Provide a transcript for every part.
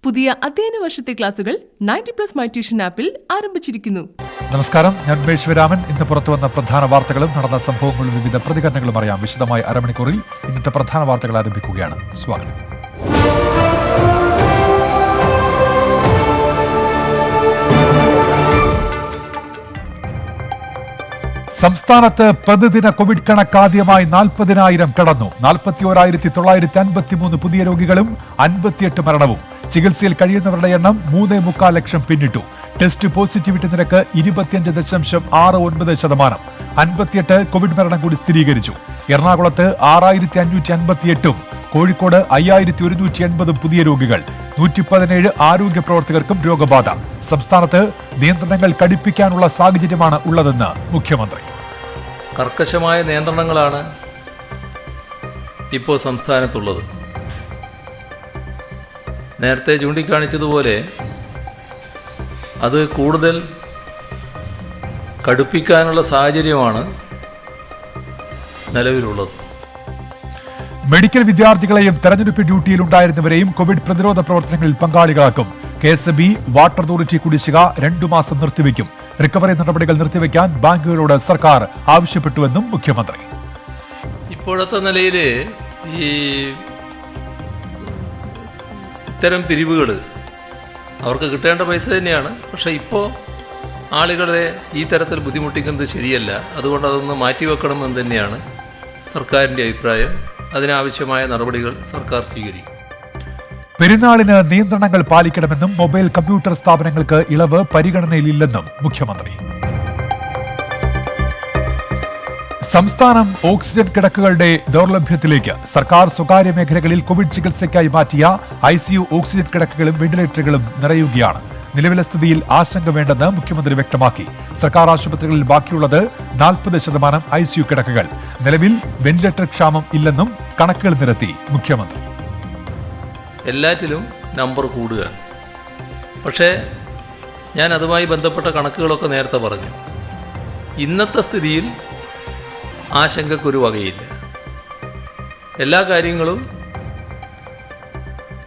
പുതിയ അധ്യയന വർഷത്തെ ക്ലാസുകൾ 90+ മൈ ട്യൂഷൻ ആപ്പിൽ ആരംഭിച്ചിരിക്കുന്നു. നമസ്കാരം, ഞാൻ മേശ്വരാമൻ. ഇന്ന് പുറത്തുവന്ന പ്രധാന വാർത്തകളും നടന്ന സംഭവങ്ങളും വിവിധ പ്രതികരണങ്ങളും അറിയാം. വിശദമായി അരമണിക്കൂറിൽ ഇന്നത്തെ പ്രധാന വാർത്തകൾ ആരംഭിക്കുകയാണ്. സ്വാഗതം. സംസ്ഥാനത്ത് പ്രതിദിന കോവിഡ് കണക്ക് ആദ്യമായി 40,000 കടന്നു. 41,953 പുതിയ രോഗികളും 58 മരണവും. ചികിത്സയിൽ കഴിയുന്നവരുടെ എണ്ണം 3.25 ലക്ഷം പിന്നിട്ടു. ടെസ്റ്റ് പോസിറ്റിവിറ്റി നിരക്ക് 25.69%. 58 കോവിഡ് മരണം കൂടി സ്ഥിരീകരിച്ചു. എറണാകുളത്ത് 6,558 കോഴിക്കോട് 5,180 പുതിയ രോഗികൾ. 117 ആരോഗ്യ പ്രവർത്തകർക്കും രോഗബാധ. സംസ്ഥാനത്ത് നിയന്ത്രണങ്ങൾ കടുപ്പിക്കാനുള്ള സാഹചര്യമാണ് ഉള്ളതെന്ന് മുഖ്യമന്ത്രി. കർക്കശമായ നിയന്ത്രണങ്ങളാണ് ഇപ്പോൾ സംസ്ഥാനത്തുള്ളത്. നേരത്തെ ചൂണ്ടിക്കാണിച്ചതുപോലെ അത് കൂടുതൽ കടുപ്പിക്കാനുള്ള സാഹചര്യമാണ് നിലവിലുള്ളത്. മെഡിക്കൽ വിദ്യാർത്ഥികളെയും തെരഞ്ഞെടുപ്പ് ഡ്യൂട്ടിയിലുണ്ടായിരുന്നവരെയും കോവിഡ് പ്രതിരോധ പ്രവർത്തനങ്ങളിൽ പങ്കാളികളാക്കും. KSB വാട്ടർ അതോറിറ്റി കുടിശ്ശിക 2 മാസം നിർത്തിവെക്കും. റിക്കവറി നടപടികൾ നിർത്തിവെക്കാൻ ബാങ്കുകളോട് സർക്കാർ ആവശ്യപ്പെട്ടുവെന്നും മുഖ്യമന്ത്രി. ഇപ്പോഴത്തെ നിലയിൽ ഈ ഇത്തരം പിരിവുകൾ അവർക്ക് കിട്ടേണ്ട പൈസ തന്നെയാണ്. പക്ഷേ ഇപ്പോൾ ആളുകളെ ഈ തരത്തിൽ ബുദ്ധിമുട്ടിക്കുന്നത് ശരിയല്ല. അതുകൊണ്ട് അതൊന്ന് മാറ്റിവെക്കണമെന്ന് തന്നെയാണ് സർക്കാരിൻ്റെ അഭിപ്രായം. അതിനാവശ്യമായ നടപടികൾ സർക്കാർ സ്വീകരിക്കും. പെരുന്നാളിന് നിയന്ത്രണങ്ങൾ പാലിക്കണമെന്നും മൊബൈൽ കമ്പ്യൂട്ടർ സ്ഥാപനങ്ങൾക്ക് ഇളവ് പരിഗണനയിലില്ലെന്നും മുഖ്യമന്ത്രി. സംസ്ഥാനം ഓക്സിജൻ കിടക്കകളുടെ ദൗർലഭ്യത്തിലേക്ക്. സർക്കാർ സ്വകാര്യ മേഖലകളിൽ കോവിഡ് ചികിത്സയ്ക്കായി മാറ്റിയ ICU ഓക്സിജൻ കിടക്കകളും വെന്റിലേറ്ററുകളും നിറയുകയാണ്. നിലവിലെ സ്ഥിതിയിൽ ആശങ്ക വേണ്ടെന്ന് മുഖ്യമന്ത്രി വ്യക്തമാക്കി. സർക്കാർ ആശുപത്രികളിൽ ബാക്കിയുള്ളത് 40% ICU കിടക്കകൾ. നിലവിൽ വെന്റിലേറ്റർ ക്ഷാമം ഇല്ലെന്നും കണക്കുകൾ നിരത്തി മുഖ്യമന്ത്രി. എല്ലാറ്റിലും നമ്പർ കൂടുകയാണ്. പക്ഷേ ഞാൻ അതുമായി ബന്ധപ്പെട്ട കണക്കുകളൊക്കെ നേരത്തെ പറഞ്ഞു. ഇന്നത്തെ സ്ഥിതിയിൽ ആശങ്കയ്ക്കൊരു വകയില്ല. എല്ലാ കാര്യങ്ങളും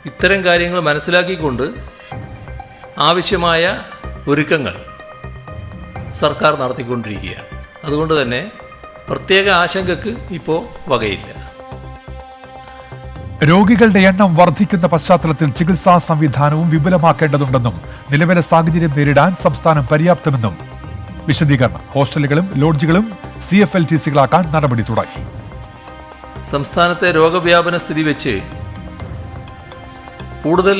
ഇത്തരം കാര്യങ്ങൾ മനസ്സിലാക്കിക്കൊണ്ട് ആവശ്യമായ ഒരുക്കങ്ങൾ സർക്കാർ നടത്തിക്കൊണ്ടിരിക്കുകയാണ്. അതുകൊണ്ട് തന്നെ പ്രത്യേക ആശങ്കയ്ക്ക് ഇപ്പോൾ വകയില്ല. രോഗികളുടെ എണ്ണം വർദ്ധിക്കുന്ന പശ്ചാത്തലത്തിൽ ചികിത്സാ സംവിധാനവും വിപുലമാക്കേണ്ടതുണ്ടെന്നും നിലവിലെ സാഹചര്യം നേരിടാൻ സംസ്ഥാനം പര്യാപ്തമെന്നും വിശദീകരണം. ഹോസ്റ്റലുകളും ലോഡ്ജുകളും CFLTCകളാക്കാൻ നടപടി തുടങ്ങി. സംസ്ഥാനത്തെ രോഗവ്യാപന സ്ഥിതി വെച്ച് കൂടുതൽ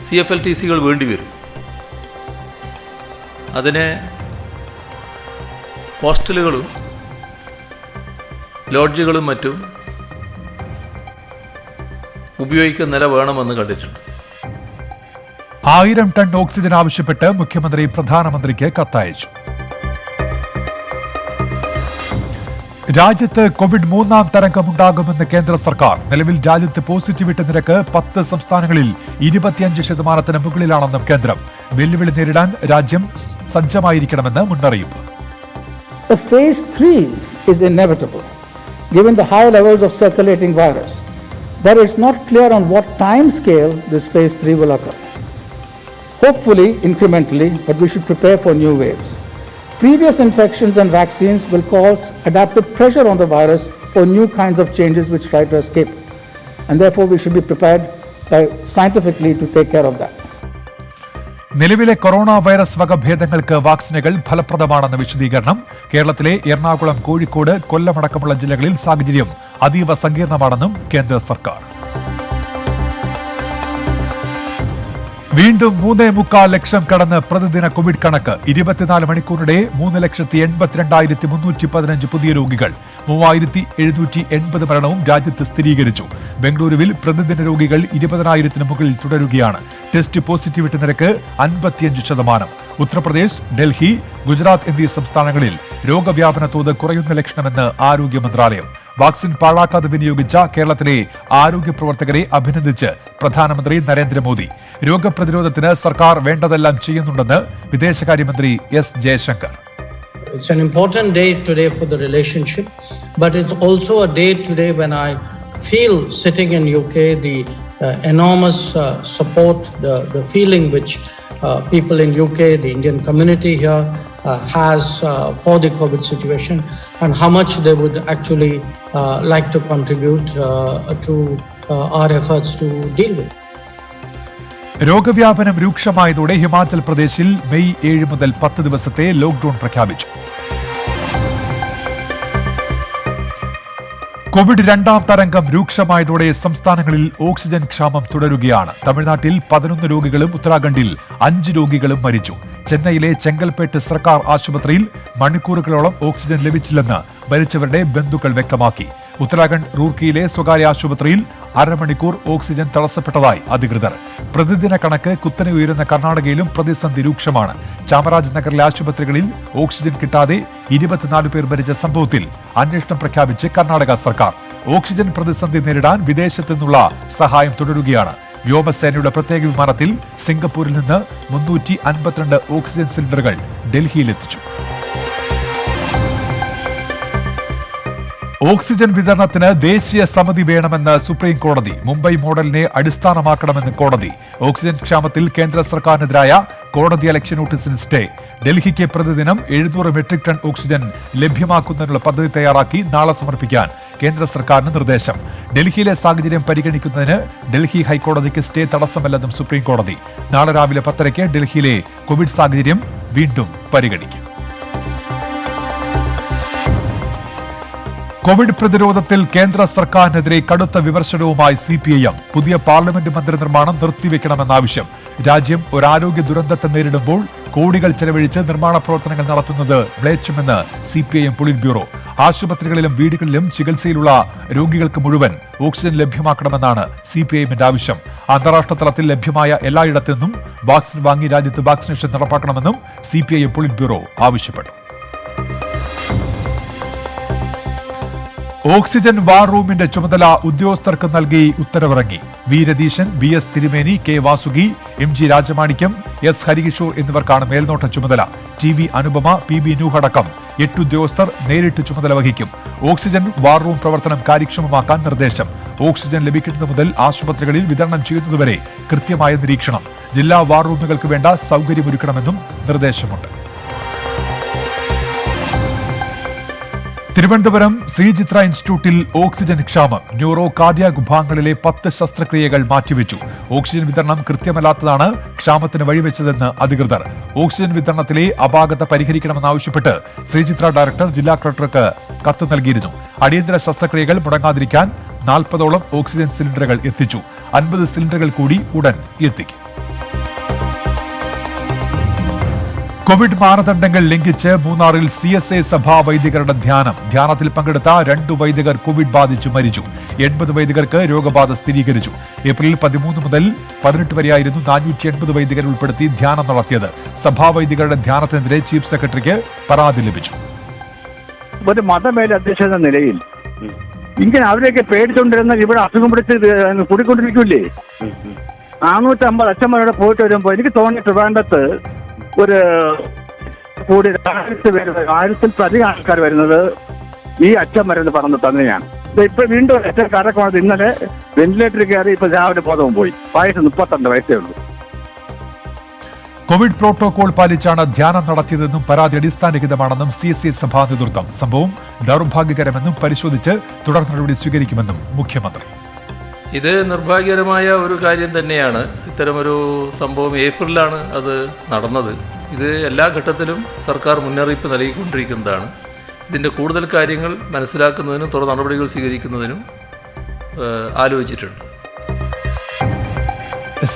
CFLTCകൾ വേണ്ടിവരും. അതിന് ഹോസ്റ്റലുകളും ലോഡ്ജുകളും മറ്റും ഉപയോഗിക്കുന്ന നില വേണമെന്ന് കണ്ടിട്ടുണ്ട്. 1000 ടൺ ഓക്സിജൻ ആവശ്യപ്പെട്ട് മുഖ്യമന്ത്രി പ്രധാനമന്ത്രിക്ക് കത്തയച്ചു. രാജ്യത്ത് കോവിഡ് 3ാം തരംഗമുണ്ടാകുമെന്ന് കേന്ദ്ര സർക്കാർ. നിലവിൽ രാജ്യത്ത് പോസിറ്റിവിറ്റി നിരക്ക് 10 സംസ്ഥാനങ്ങളിൽ 25% മുകളിലാണെന്നും കേന്ദ്രം. വെല്ലുവിളി നേരിടാൻ രാജ്യം സജ്ജമായിരിക്കണമെന്ന് മുന്നറിയിപ്പ്. The phase 3 is inevitable given the high levels of circulating virus. But it's not clear on what time scale this phase 3 will occur. Hopefully incrementally, but we should prepare for new waves. Previous infections and vaccines will cause adaptive pressure on the virus for new kinds of changes which try to escape. And therefore we should be prepared scientifically to take care of that. നിലവിലെ corona virus വകഭേദങ്ങൾക്ക് വാക്സിനുകൾ ഫലപ്രദമാണെന്ന വിശദീകരണം. കേരളത്തിലെ എറണാകുളം, കോഴിക്കോട്, കൊല്ലമടക്കമുള്ള ജില്ലകളിൽ സാഹചര്യം അതീവ സങ്കീർണമാണെന്നും കേന്ദ്ര സർക്കാർ. വീണ്ടും 3.25 ലക്ഷം കടന്ന് പ്രതിദിന കോവിഡ് കണക്ക്. 24 മണിക്കൂറിനിടെ 3,82,315 പുതിയ രോഗികൾ. 3,780 മരണവും രാജ്യത്ത് സ്ഥിരീകരിച്ചു. ബംഗളൂരുവിൽ പ്രതിദിന രോഗികൾ 20,000 മുകളിൽ തുടരുകയാണ്. ടെസ്റ്റ് പോസിറ്റിവിറ്റി നിരക്ക് 55%. ഉത്തർപ്രദേശ്, ഡൽഹി, ഗുജറാത്ത് എന്നീ സംസ്ഥാനങ്ങളിൽ രോഗവ്യാപന തോത് കുറയുന്ന ലക്ഷണമെന്ന് ആരോഗ്യ മന്ത്രാലയം. വാക്സിൻ പാഴാക്കാതെ വിനിയോഗിച്ച കേരളത്തിലെ ആരോഗ്യ പ്രവർത്തകരെ അഭിനന്ദിച്ച് പ്രധാനമന്ത്രി നരേന്ദ്രമോദി. രോഗപ്രതിരോധത്തിന് സർക്കാർ വേണ്ടതെല്ലാം ചെയ്യുന്നുണ്ടെന്ന് വിദേശകാര്യമന്ത്രി S. Jaishankar. It's an important day today for the relationship, but it's also a day today when I feel sitting in UK the enormous support, the feeling which people in UK, the Indian community here has for the COVID situation, and how much they would actually like to contribute to our efforts to deal with. രോഗവ്യാപനം രൂക്ഷമായതോടെ ഹിമാചൽ പ്രദേശിൽ May 7 മുതൽ 10 ദിവസത്തെ lockdown പ്രഖ്യാപിച്ചു. Covid രണ്ടാം തരംഗം രൂക്ഷമായതോടെ സംസ്ഥാനങ്ങളിൽ oxygen ക്ഷാമം തുടരുകയാണ്. തമിഴ്നാട്ടിൽ 11 രോഗികളും ഉത്തരാഖണ്ഡിൽ 5 രോഗികളും മരിച്ചു. ചെന്നൈയിലെ ചെങ്കൽപ്പേട്ട് സർക്കാർ ആശുപത്രിയിൽ മണിക്കൂറുകളോളം ഓക്സിജൻ ലഭിച്ചില്ലെന്ന് മരിച്ചവരുടെ ബന്ധുക്കൾ വ്യക്തമാക്കി. ഉത്തരാഖണ്ഡ് റൂർക്കിയിലെ സ്വകാര്യ ആശുപത്രിയിൽ അരമണിക്കൂർ ഓക്സിജൻ തടസ്സപ്പെട്ടതായി അധികൃതർ. പ്രതിദിന കണക്ക് കുത്തനെ ഉയരുന്ന കർണാടകയിലും പ്രതിസന്ധി രൂക്ഷമാണ്. ചാമരാജ് നഗറിലെ ആശുപത്രികളിൽ ഓക്സിജൻ കിട്ടാതെ 24 പേർ മരിച്ച സംഭവത്തിൽ അന്വേഷണം പ്രഖ്യാപിച്ച് കർണാടക സർക്കാർ. ഓക്സിജൻ പ്രതിസന്ധി നേരിടാൻ വിദേശത്തു നിന്നുള്ള സഹായം തുടരുകയാണ്. വ്യോമസേനയുടെ പ്രത്യേക വിമാനത്തിൽ സിംഗപ്പൂരിൽ നിന്ന് 352 ഓക്സിജൻ സിലിണ്ടറുകൾ ഡൽഹിയിലെത്തിച്ചു. ഓക്സിജൻ വിതരണത്തിന് ദേശീയ സമിതി വേണമെന്ന് സുപ്രീം കോടതി. മുംബൈ മോഡലിനെ അടിസ്ഥാനമാക്കണമെന്ന് കോടതി. ഓക്സിജൻ ക്ഷാമത്തിൽ കേന്ദ്ര സർക്കാരിനെതിരായ കോടതി അലക്ഷ്യ നോട്ടീസിന് സ്റ്റേ. ഡൽഹിക്ക് പ്രതിദിനം 700 മെട്രിക് ടൺ ഓക്സിജൻ ലഭ്യമാക്കുന്നതിനുള്ള പദ്ധതി തയ്യാറാക്കി നാളെ സമർപ്പിക്കാൻ കേന്ദ്ര സർക്കാരിന് നിർദ്ദേശം. ഡൽഹിയിലെ സാഹചര്യം പരിഗണിക്കുന്നതിന് ഡൽഹി ഹൈക്കോടതിക്ക് സ്റ്റേ തടസ്സമല്ലെന്നും സുപ്രീം കോടതി. നാളെ രാവിലെ 10:30 ഡൽഹിയിലെ കോവിഡ് സാഹചര്യം വീണ്ടും പരിഗണിക്കും. കോവിഡ് പ്രതിരോധത്തിൽ കേന്ദ്ര സർക്കാരിനെതിരെ കടുത്ത വിമർശനവുമായി CPIM. പുതിയ പാർലമെന്റ് മന്ദിരനിർമ്മാണം നിർത്തിവെക്കണമെന്ന ആവശ്യം. രാജ്യം ഒരു ആരോഗ്യ ദുരന്തത്തെ നേരിടുമ്പോൾ കോടികൾ ചെലവഴിച്ച് നിർമ്മാണ പ്രവർത്തനങ്ങൾ നടത്തുന്നത് മ്ലേച്ഛമെന്ന് CPIM പൊളിറ്റ് ബ്യൂറോ. ആശുപത്രികളിലും വീടുകളിലും ചികിത്സയിലുള്ള രോഗികൾക്ക് മുഴുവൻ ഓക്സിജൻ ലഭ്യമാക്കണമെന്നാണ് CPIMന്റെ ആവശ്യം. അന്താരാഷ്ട്ര തലത്തിൽ ലഭ്യമായ എല്ലായിടത്തു നിന്നും വാക്സിൻ വാങ്ങി രാജ്യത്ത് വാക്സിനേഷൻ നടപ്പാക്കണമെന്നും CPIM പൊളിറ്റ് ബ്യൂറോ ആവശ്യപ്പെട്ടു. ഓക്സിജൻ വാർ റൂമിന്റെ ചുമതല ഉദ്യോഗസ്ഥർക്ക് നൽകി ഉത്തരവിറങ്ങി. വി രതീശൻ, BS തിരുമേനി, K Vasuki, MG Rajamanikyam, S Harikishore എന്നിവർക്കാണ് മേൽനോട്ട ചുമതല. TV അനുപമ, PB നൂഹ് അടക്കം 8 ഉദ്യോഗസ്ഥർ നേരിട്ട് ചുമതല വഹിക്കും. ഓക്സിജൻ വാർ റൂം പ്രവർത്തനം കാര്യക്ഷമമാക്കാൻ നിർദ്ദേശം. ഓക്സിജൻ ലഭിക്കുന്നത് മുതൽ ആശുപത്രികളിൽ വിതരണം ചെയ്യുന്നതുവരെ കൃത്യമായ നിരീക്ഷണം. ജില്ലാ വാർ റൂമുകൾക്ക് വേണ്ട സൗകര്യമൊരുക്കണമെന്നും നിർദ്ദേശമുണ്ട്. തിരുവനന്തപുരം ശ്രീചിത്ര ഇൻസ്റ്റിറ്റ്യൂട്ടിൽ ഓക്സിജൻ ക്ഷാമം. ന്യൂറോ കാർഡിയാക് വിഭാഗങ്ങളിലെ 10 ശസ്ത്രക്രിയകൾ മാറ്റിവെച്ചു. ഓക്സിജൻ വിതരണം കൃത്യമല്ലാത്തതാണ് ക്ഷാമത്തിന് വഴിവെച്ചതെന്ന് അധികൃതർ. ഓക്സിജൻ വിതരണത്തിലെ അപാകത പരിഹരിക്കണമെന്നാവശ്യപ്പെട്ട് ശ്രീചിത്ര ഡയറക്ടർ ജില്ലാ കളക്ടർക്ക് കത്ത് നൽകിയിരുന്നു. അടിയന്തര ശസ്ത്രക്രിയകൾ മുടങ്ങാതിരിക്കാൻ 40ഓളം ഓക്സിജൻ സിലിണ്ടറുകൾ എത്തിച്ചു. 50 സിലിണ്ടറുകൾ കൂടി ഉടൻ എത്തിക്കും. കോവിഡ് മാനദണ്ഡങ്ങൾ ലംഘിച്ച് മൂന്നാറിൽ CSI സഭാ വൈദികരുടെ ധ്യാനത്തിൽ പങ്കെടുത്ത 2 വൈദികർ കോവിഡ് ബാധിച്ചു മരിച്ചു. 80 വൈദികർക്ക് രോഗബാധ സ്ഥിരീകരിച്ചു. ഏപ്രിൽ 13 മുതൽ 18 വരെയായിരുന്നു 480 വൈദികരെ ഉൾപ്പെടുത്തി ധ്യാനം നടത്തിയത്. സഭാ വൈദികരുടെ ധ്യാനത്തിനെതിരെ ചീഫ് സെക്രട്ടറിക്ക് പരാതി ലഭിച്ചു. ഒരു മതമേലധ്യക്ഷ എന്ന നിലയിൽ ഇങ്ങനെ അവരെയൊക്കെ പേടിച്ചുകൊണ്ടിരുന്ന ഇവിടെ അസുഖം പിടിച്ച് കൂടിക്കൊണ്ടിരിക്കൂലേ. 450 അച്ഛന്മാരോട് പോയിട്ട് വരുമ്പോൾ എനിക്ക് തോന്നി ട്രിവാൻഡ്രത്ത് ഒരു കൂടി 1000-ൽ ആൾക്കാർ വരുന്നത് ഈ അച്ഛന്മാരെന്ന് പറഞ്ഞിട്ട് തന്നെയാണ്. ഇപ്പൊ വീണ്ടും അച്ഛക്കാരൊക്കെ വന്നത് ഇന്നലെ വെന്റിലേറ്ററിൽ കയറി ഇപ്പൊ രാവിലെ ബോധവും പോയി. വയസ്സ് 32 വയസ്സേ ഉള്ളൂ. കോവിഡ് പ്രോട്ടോകോൾ പാലിച്ചാണ് ധ്യാനം നടത്തിയതെന്നും പരാതി അടിസ്ഥാനരഹിതമാണെന്നും CSI സഭാ നേതൃത്വം. സംഭവം ദൗർഭാഗ്യകരമെന്നും പരിശോധിച്ച് തുടർ നടപടി സ്വീകരിക്കുമെന്നും മുഖ്യമന്ത്രി. ഇത് നിർഭാഗ്യകരമായ ഒരു കാര്യം തന്നെയാണ്. ഇത്തരമൊരു സംഭവം ഏപ്രിലാണ് അത് നടന്നത്. ഇത് എല്ലാ ഘട്ടത്തിലും സർക്കാർ മുന്നറിയിപ്പ് നൽകിക്കൊണ്ടിരിക്കുന്നതാണ്. ഇതിൻ്റെ കൂടുതൽ കാര്യങ്ങൾ മനസ്സിലാക്കുന്നതിനും തുടർ നടപടികൾ സ്വീകരിക്കുന്നതിനും ആലോചിച്ചിട്ടുണ്ട്.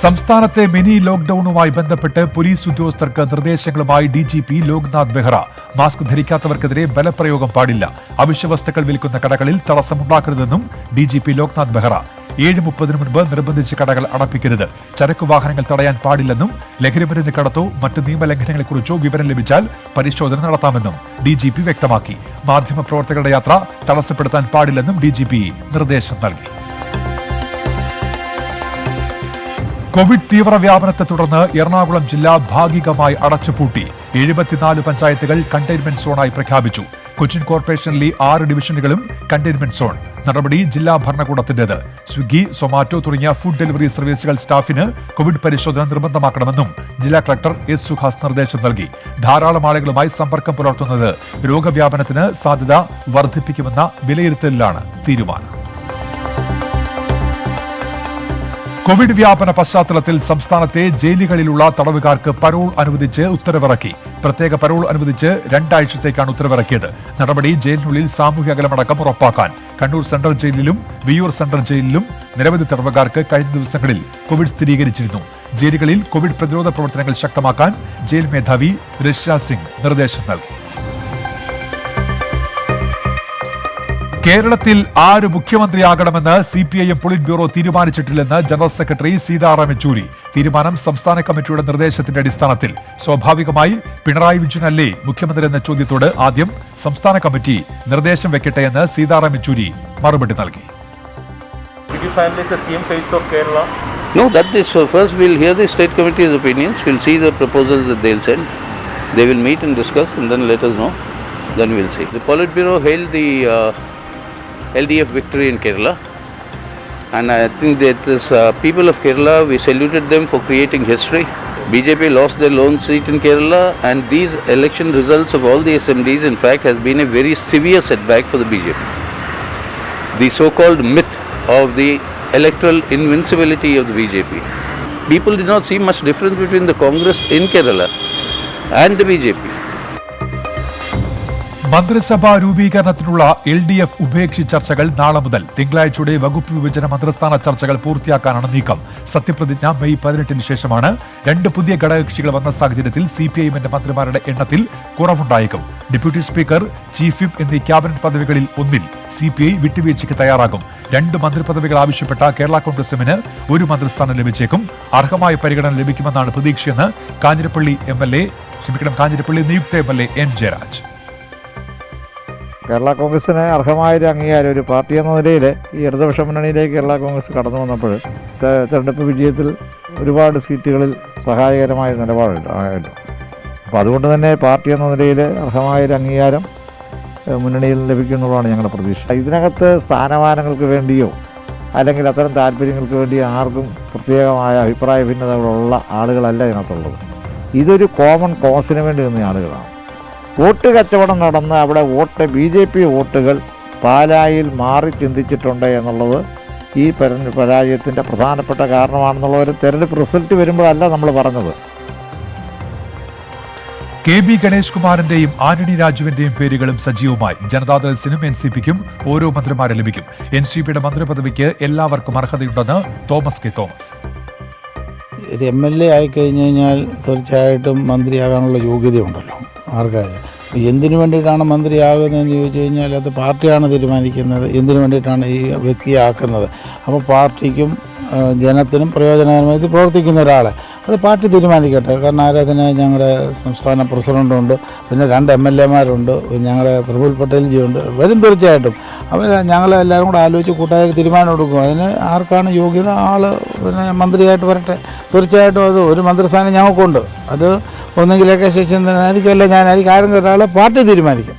സംസ്ഥാനത്തെ മിനി ലോക്ഡൌണുമായി ബന്ധപ്പെട്ട് പോലീസ് ഉദ്യോഗസ്ഥർക്ക് നിർദ്ദേശങ്ങളുമായി DGP ലോക്നാഥ് ബെഹ്റ. മാസ്ക് ധരിക്കാത്തവർക്കെതിരെ ബലപ്രയോഗം പാടില്ല. അവശ്യവസ്തുക്കൾ വിൽക്കുന്ന കടകളിൽ തടസ്സമുണ്ടാക്കരുതെന്നും DGP ലോക്നാഥ് ബെഹ്റ. 7:30 മുൻപ് നിർബന്ധിച്ച് കടകൾ അടപ്പിക്കരുത്. ചരക്കു വാഹനങ്ങൾ തടയാൻ പാടില്ലെന്നും ലഹരിമരുന്ന് കടത്തോ മറ്റ് നിയമലംഘനങ്ങളെക്കുറിച്ചോ വിവരം ലഭിച്ചാൽ പരിശോധന നടത്താമെന്നും DGP വ്യക്തമാക്കി. മാധ്യമപ്രവർത്തകരുടെ യാത്ര തടസ്സപ്പെടുത്താൻ പാടില്ലെന്നും DGP നിർദ്ദേശം നൽകി. കോവിഡ് തീവ്രവ്യാപനത്തെ തുടർന്ന് എറണാകുളം ജില്ല ഭാഗികമായി അടച്ചുപൂട്ടി. 74 പഞ്ചായത്തുകൾ കണ്ടെയ്ൻമെന്റ് സോണായി പ്രഖ്യാപിച്ചു. കൊച്ചിൻ കോർപ്പറേഷനിലെ 6 ഡിവിഷനുകളും കണ്ടെയ്ൻമെന്റ് സോൺ. നടപടി ജില്ലാ ഭരണകൂടത്തിന്റേത്. സ്വിഗ്ഗി, സൊമാറ്റോ തുടങ്ങിയ ഫുഡ് ഡെലിവറി സർവീസുകൾ സ്റ്റാഫിന് കോവിഡ് പരിശോധന നിർബന്ധമാക്കണമെന്നും ജില്ലാ കളക്ടർ എസ് സുഹാസ് നിർദ്ദേശം നൽകി. ധാരാളം ആളുകളുമായി സമ്പർക്കം പുലർത്തുന്നത് രോഗവ്യാപനത്തിന് സാധ്യത വർദ്ധിപ്പിക്കുമെന്ന വിലയിരുത്തലിലാണ് തീരുമാനം. കോവിഡ് വ്യാപന പശ്ചാത്തലത്തിൽ സംസ്ഥാനത്തെ ജയിലുകളിലുള്ള തടവുകാർക്ക് പരോൾ അനുവദിച്ച് ഉത്തരവിറക്കി. പ്രത്യേക പരോൾ അനുവദിച്ച് 2 ആഴ്ചത്തേക്കാണ് ഉത്തരവിറക്കിയത്. നടപടി ജയിലിനുള്ളിൽ സാമൂഹ്യ അകലമടക്കം ഉറപ്പാക്കാൻ. കണ്ണൂർ സെൻട്രൽ ജയിലിലും വിയ്യൂർ സെൻട്രൽ ജയിലിലും നിരവധി തടവുകാർക്ക് കഴിഞ്ഞ ദിവസങ്ങളിൽ കോവിഡ് സ്ഥിരീകരിച്ചിരുന്നു. ജയിലുകളിൽ കോവിഡ് പ്രതിരോധ പ്രവർത്തനങ്ങൾ ശക്തമാക്കാൻ ജയിൽ മേധാവി ഋഷ സിംഗ് നിർദ്ദേശം നൽകി. കേരളത്തിൽ ആര് മുഖ്യമന്ത്രിയാകണമെന്ന് CPIM പൊളിറ്റ് ബ്യൂറോ തീരുമാനിച്ചിട്ടില്ലെന്ന് ജനറൽ സെക്രട്ടറി സീതാറാം യെച്ചൂരി. തീരുമാനം സംസ്ഥാന കമ്മിറ്റിയുടെ നിർദ്ദേശത്തിന്റെ അടിസ്ഥാനത്തിൽ. സ്വാഭാവികമായി പിണറായി വിജയനല്ലേ മുഖ്യമന്ത്രി എന്ന ചോദ്യത്തോട് ആദ്യം സംസ്ഥാന കമ്മിറ്റി നിർദ്ദേശം വെക്കട്ടെ എന്ന് സീതാറാം യെച്ചൂരി മറുപടി നൽകി. No, that is first we'll hear the state committee's opinions, we'll see the proposals that they'll send. They will meet and discuss and then let us know. Then we'll see. The Politburo hailed the LDF victory in Kerala, and I think that this people of Kerala, we saluted them for creating history. BJP lost their lone seat in Kerala, and these election results of all the assemblies in fact has been a very severe setback for the BJP. The so-called myth of the electoral invincibility of the BJP. People did not see much difference between the Congress in Kerala and the BJP. മന്ത്രിസഭാ രൂപീകരണത്തിനുള്ള LDF ഉഭയകക്ഷി ചർച്ചകൾ നാളെ മുതൽ. തിങ്കളാഴ്ചയുടെ വകുപ്പ് വിഭജന മന്ത്രിസ്ഥാന ചർച്ചകൾ പൂർത്തിയാക്കാനാണ് നീക്കം. സത്യപ്രതിജ്ഞ മെയ് 18 ശേഷമാണ്. 2 പുതിയ ഘടകകക്ഷികൾ വന്ന സാഹചര്യത്തിൽ CPIMന്റെ മന്ത്രിമാരുടെ എണ്ണത്തിൽ കുറവുണ്ടായേക്കും. ഡെപ്യൂട്ടി സ്പീക്കർ, ചീഫ് വിപ്പ് എന്നീ ക്യാബിനറ്റ് പദവികളിൽ ഒന്നിൽ CPI വിട്ടുവീഴ്ചയ്ക്ക് തയ്യാറാകും. 2 മന്ത്രിപദവികൾ ആവശ്യപ്പെട്ട കേരള കോൺഗ്രസ് എമ്മിന് 1 മന്ത്രിസ്ഥാനം ലഭിച്ചേക്കും. അർഹമായ പരിഗണന ലഭിക്കുമെന്നാണ് പ്രതീക്ഷയെന്ന് കാഞ്ഞിരപ്പള്ളി നിയുക്ത MLA N ജയരാജ്. കേരള കോൺഗ്രസിന് അർഹമായൊരു അംഗീകാരം ഒരു പാർട്ടി എന്ന നിലയിൽ ഈ ഇടതുപക്ഷ മുന്നണിയിലേക്ക് കേരള കോൺഗ്രസ് കടന്നു വന്നപ്പോൾ തെരഞ്ഞെടുപ്പ് വിജയത്തിൽ ഒരുപാട് സീറ്റുകളിൽ സഹായകരമായ നിലപാടുണ്ട്. അപ്പോൾ അതുകൊണ്ട് തന്നെ പാർട്ടി എന്ന നിലയിൽ അർഹമായൊരു അംഗീകാരം മുന്നണിയിൽ ലഭിക്കുമെന്നുള്ളതാണ് ഞങ്ങളുടെ പ്രതീക്ഷ. ഇതിനകത്ത് സ്ഥാനമാനങ്ങൾക്ക് വേണ്ടിയോ അല്ലെങ്കിൽ അത്തരം താല്പര്യങ്ങൾക്ക് വേണ്ടിയോ ആർക്കും പ്രത്യേകമായ അഭിപ്രായ ഭിന്നതകളുള്ള ആളുകളല്ല ഇതിനകത്തുള്ളത്. ഇതൊരു കോമൺ കോസിന് വേണ്ടി നിന്ന ആളുകളാണ്. വോട്ട് കച്ചവടം നടന്ന് അവിടെ BJP വോട്ടുകൾ പാലായിൽ മാറി ചിന്തിച്ചിട്ടുണ്ട് എന്നുള്ളത് ഈ പരാജയത്തിൻ്റെ പ്രധാനപ്പെട്ട കാരണമാണെന്നുള്ള ഒരു തെരഞ്ഞെടുപ്പ് റിസൾട്ട് വരുമ്പോഴല്ല നമ്മൾ പറഞ്ഞത്. KB ഗണേഷ് കുമാറിന്റെയും ആന്റണി രാജുവിന്റെയും പേരുകളും സജീവമായി. ജനതാദൾസിനും NCPക്കും ഓരോ മന്ത്രിമാരെ ലഭിക്കും. NCPയുടെ മന്ത്രിപദവിക്ക് എല്ലാവർക്കും അർഹതയുണ്ടെന്ന് തോമസ് കെ തോമസ്. ഒരു MLA ആയിക്കഴിഞ്ഞ് കഴിഞ്ഞാൽ തീർച്ചയായിട്ടും മന്ത്രിയാകാനുള്ള യോഗ്യതയുണ്ടല്ലോ ആർക്കായാലും. എന്തിനു വേണ്ടിയിട്ടാണ് മന്ത്രിയാകുന്നതെന്ന് ചോദിച്ചു കഴിഞ്ഞാൽ അത് പാർട്ടിയാണ് തീരുമാനിക്കുന്നത് എന്തിനു വേണ്ടിയിട്ടാണ് ഈ വ്യക്തിയെ ആക്കുന്നത്. അപ്പോൾ പാർട്ടിക്കും ജനത്തിനും പ്രയോജനകരമായി പ്രവർത്തിക്കുന്ന ഒരാളെ അത് പാർട്ടി തീരുമാനിക്കട്ടെ. കാരണം ആരാധന ഞങ്ങളുടെ സംസ്ഥാന പ്രസിഡൻ്റുണ്ട്, പിന്നെ 2 MLAമാരുണ്ട്, ഞങ്ങളുടെ പ്രഫുൽ പട്ടേൽജിയുണ്ട്. വരും തീർച്ചയായിട്ടും ഞങ്ങളെല്ലാവരും കൂടെ ആലോചിച്ച് കൂട്ടായ തീരുമാനം എടുക്കും. അതിന് ആർക്കാണ് യോഗ്യത പിന്നെ മന്ത്രിയായിട്ട് വരട്ടെ. തീർച്ചയായിട്ടും അത് ഒരു മന്ത്രിസ്ഥാനം ഞങ്ങൾക്കുണ്ട്. അത് ഒന്നെങ്കിൽ ശശീന്ദ്രനായിരിക്കും, അല്ല ഞാനായിരിക്കും, ആരെങ്കിലും ഒരാളെ പാർട്ടി തീരുമാനിക്കും.